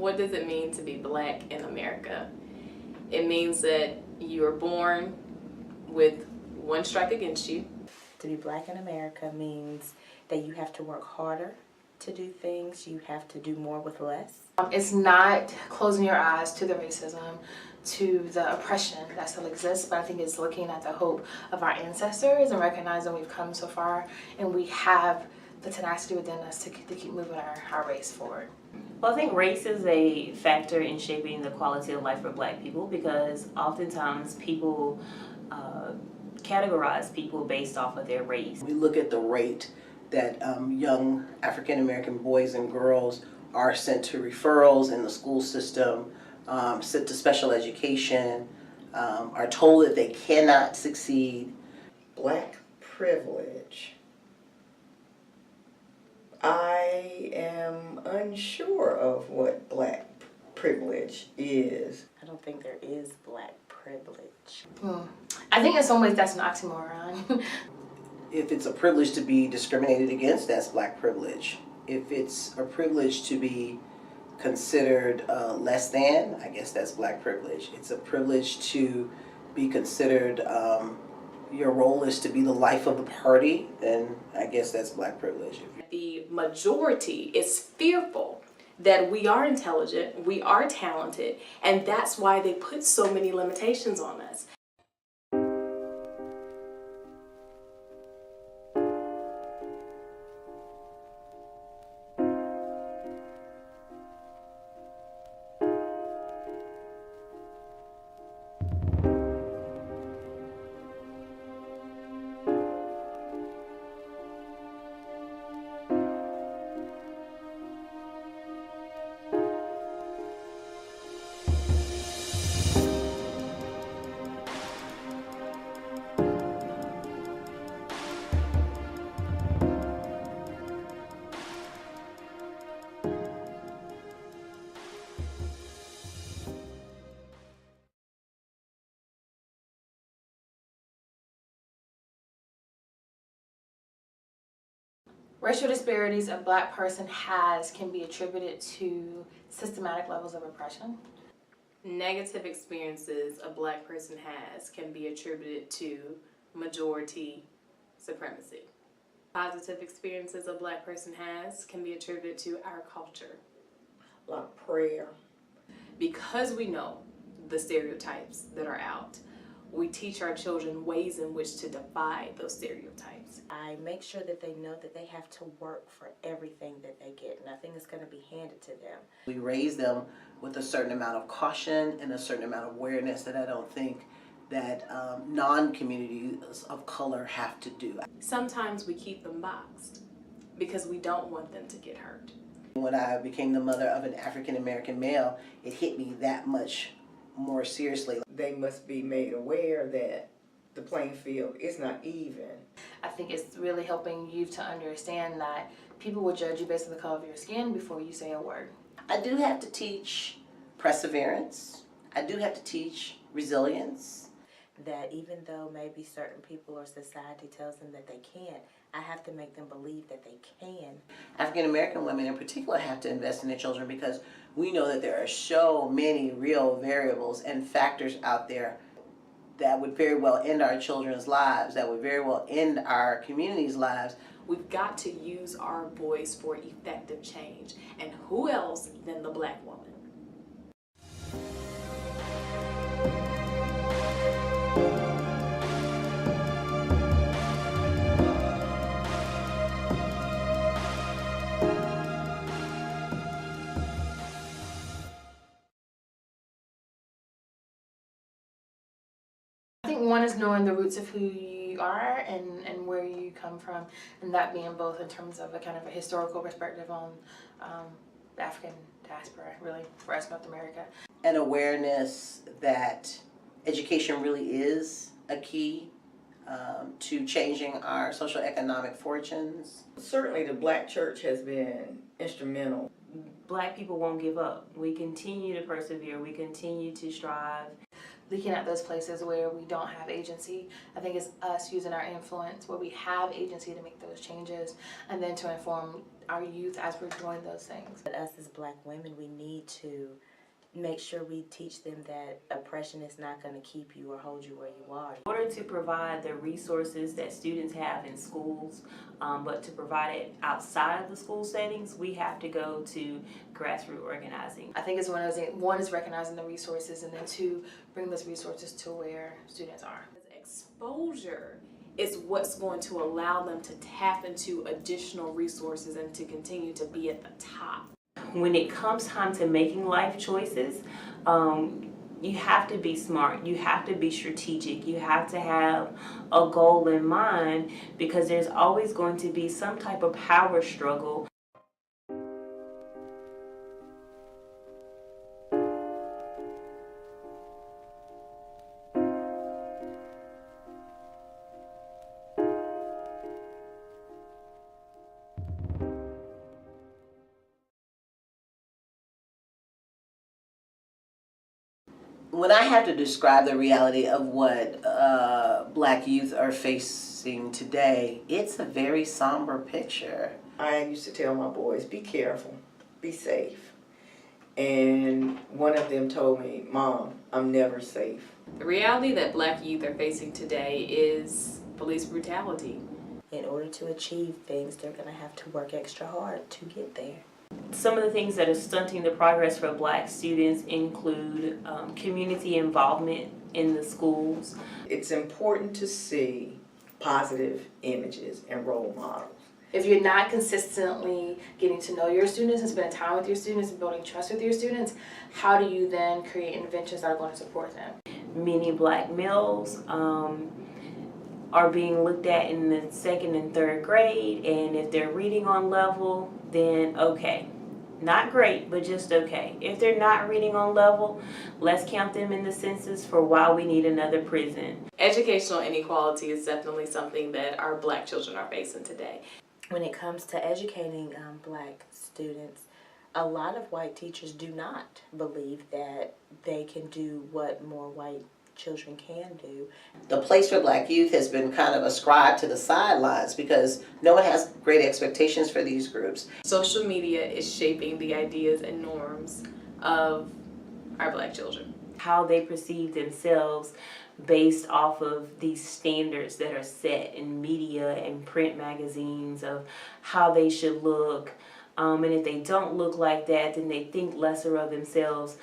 What does it mean to be black in America? It means that you are born with one strike against you. To be black in America means that you have to work harder to do things. You have to do more with less. It's not closing your eyes to the racism, to the oppression that still exists, but I think it's looking at the hope of our ancestors and recognizing we've come so far and we have the tenacity within us to keep moving our race forward. Well, I think race is a factor in shaping the quality of life for black people, because oftentimes people categorize people based off of their race. We look at the rate that young African American boys and girls are sent to referrals in the school system, sent to special education, are told that they cannot succeed. Black privilege. I am unsure of what black privilege is. I don't think there is black privilege. I think in some ways that's an oxymoron. If it's a privilege to be discriminated against, that's black privilege. If it's a privilege to be considered less than, I guess that's black privilege. It's a privilege to be considered, your role is to be the life of the party, then I guess that's black privilege. The majority is fearful that we are intelligent, we are talented, and that's why they put so many limitations on us. Racial disparities a black person has can be attributed to systematic levels of oppression. Negative experiences a black person has can be attributed to majority supremacy. Positive experiences a black person has can be attributed to our culture. A lot of prayer. Because we know the stereotypes that are out, we teach our children ways in which to defy those stereotypes. I make sure that they know that they have to work for everything that they get. Nothing is going to be handed to them. We raise them with a certain amount of caution and a certain amount of awareness that I don't think that non-communities of color have to do. Sometimes we keep them boxed because we don't want them to get hurt. When I became the mother of an African American male, it hit me that much more seriously. They must be made aware that the playing field is not even. I think it's really helping you to understand that people will judge you based on the color of your skin before you say a word. I do have to teach perseverance. I do have to teach resilience. That even though maybe certain people or society tells them that they can't, I have to make them believe that they can. African American women in particular have to invest in their children because we know that there are so many real variables and factors out there that would very well end our children's lives, that would very well end our community's lives. We've got to use our voice for effective change. And who else than the black woman? I think one is knowing the roots of who you are and where you come from, and that being both in terms of a kind of a historical perspective on the African diaspora, really, for us, North America. An awareness that education really is a key to changing our social economic fortunes. Certainly the black church has been instrumental. Black people won't give up. We continue to persevere. We continue to strive. looking at those places where we don't have agency. I think it's us using our influence where we have agency to make those changes and then to inform our youth as we're doing those things. But us as Black women, we need to make sure we teach them that oppression is not going to keep you or hold you where you are. In order to provide the resources that students have in schools, but to provide it outside of the school settings, we have to go to grassroots organizing. I think it's one of those things, one is recognizing the resources, and then two, bring those resources to where students are. Exposure is what's going to allow them to tap into additional resources and to continue to be at the top. When it comes time to making life choices, you have to be smart, you have to be strategic, you have to have a goal in mind, because there's always going to be some type of power struggle. When I have to describe the reality of what Black youth are facing today, it's a very somber picture. I used to tell my boys, be careful, be safe. And one of them told me, Mom, I'm never safe. The reality that Black youth are facing today is police brutality. In order to achieve things, they're going to have to work extra hard to get there. Some of the things that are stunting the progress for Black students include community involvement in the schools. It's important to see positive images and role models. If you're not consistently getting to know your students and spending time with your students and building trust with your students, how do you then create interventions that are going to support them? Many Black males are being looked at in the 2nd and 3rd grade, and if they're reading on level, then okay. Not great, but just okay. If they're not reading on level, let's count them in the census for why we need another prison. Educational inequality is definitely something that our Black children are facing today. When it comes to educating Black students, a lot of white teachers do not believe that they can do what more white children can do. The place for Black youth has been kind of ascribed to the sidelines because no one has great expectations for these groups. Social media is shaping the ideas and norms of our Black children. How they perceive themselves based off of these standards that are set in media and print magazines of how they should look. And if they don't look like that, then they think lesser of themselves.